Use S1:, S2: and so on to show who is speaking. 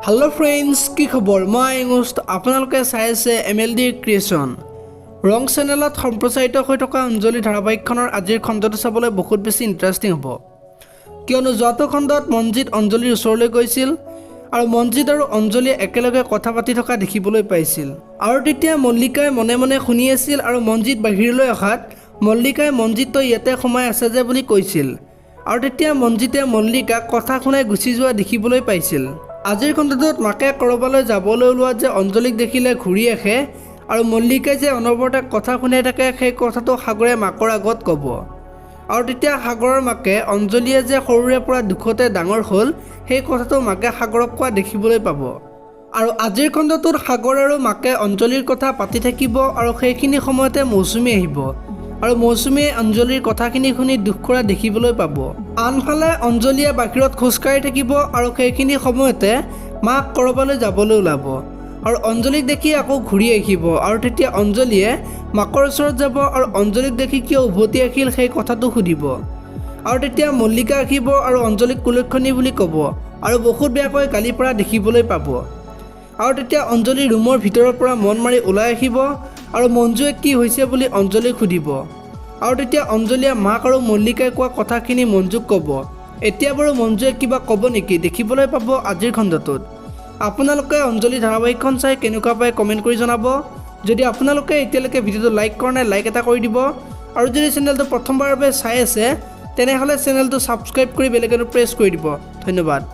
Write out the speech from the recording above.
S1: Hello friends की खबर मैं एंगुस्ट आपनालोके चाই আছে MLD ক্ৰিয়েশ্যন ৰং চেনেলত সম্প্ৰচাৰিত হৈ থকা অঞ্জলি ধাৰাবাহিকখনৰ আজিৰ খণ্ডটো চাবলৈ বহুত বেছি ইন্টাৰেষ্টিং হ'ব কিয়নো যোৱাটো খণ্ডত মনজিত অঞ্জলিৰ ওচৰলৈ গৈছিল আৰু মনজিত আৰু অঞ্জলি একেলগে কথা পাতি থকা দেখিবলৈ পাইছিল আৰু তেতিয়া মল্লিকাই মনে মনে শুনি আছিল আৰু মনজিত বাহিৰলৈ অহাত মল্লিকাই মনজিত ইয়াতে সোমাই আছে যে বুলি কৈছিল আৰু তেতিয়া মনজিতে মল্লিকাক কথা শুনাই গুচি যোৱা দেখিবলৈ পাইছিল আজিৰ খণ্ডটোত মাকে কৰবালৈ যাবলৈ ওলোৱা যে অঞ্জলিক দেখিলে ঘূৰি আহে আৰু মল্লিকাই যে অনবৰতে কথা শুনাই থাকে সেই কথাটো সাগৰে মাকৰ আগত ক'ব আৰু তেতিয়া সাগৰৰ মাকে অঞ্জলিয়ে যে সৰুৰে পৰা দুখতে ডাঙৰ হ'ল সেই কথাটো মাকে সাগৰক কোৱা দেখিবলৈ পাব আৰু আজিৰ খণ্ডটোত সাগৰ আৰু মাকে অঞ্জলিৰ কথা পাতি থাকিব আৰু সেইখিনি সময়তে মৌচুমী আহিব আৰু মৌচুমীয়ে অঞ্জলিৰ কথাখিনি শুনি দুখ কৰা দেখিবলৈ পাব আনফালে অঞ্জলিয়ে বাহিৰত খোজকাঢ়ি থাকিব আৰু সেইখিনি সময়তে মাক কৰবালৈ যাবলৈ ওলাব আৰু অঞ্জলিক দেখি আকৌ ঘূৰি আহিব আৰু তেতিয়া অঞ্জলিয়ে মাকৰ ওচৰত যাব আৰু অঞ্জলিক দেখি কিয় উভতি আহিল সেই কথাটো সুধিব আৰু তেতিয়া মল্লিকা আহিব আৰু অঞ্জলিক কুলক্ষণী বুলি ক'ব আৰু বহুত বেয়াকৈ গালি পৰা দেখিবলৈ পাব আৰু তেতিয়া অঞ্জলি ৰুমৰ ভিতৰৰ পৰা মন মাৰি ওলাই আহিব আৰু মঞ্জুৱে কি হৈছে বুলি অঞ্জলিক সুধিব আৰু তেতিয়া অঞ্জলিয়ে মাক আৰু মল্লিকাই কোৱা কথাখিনি মঞ্জুক ক'ব এতিয়া বাৰু মঞ্জুৱে কিবা ক'ব নেকি দেখিবলৈ পাব আজিৰ খণ্ডটোত আপোনালোকে অঞ্জলি ধাৰাবাহিকখন চাই কেনেকুৱা পায় কমেণ্ট কৰি জনাব যদি আপোনালোকে এতিয়ালৈকে ভিডিঅ'টো লাইক কৰা নাই লাইক এটা কৰি দিব আৰু যদি চেনেলটো প্ৰথমবাৰৰ বাবে চাই আছে তেনেহ'লে চেনেলটো ছাবস্ক্ৰাইব কৰি বেল আইকনটো প্ৰেছ কৰি দিব ধন্যবাদ।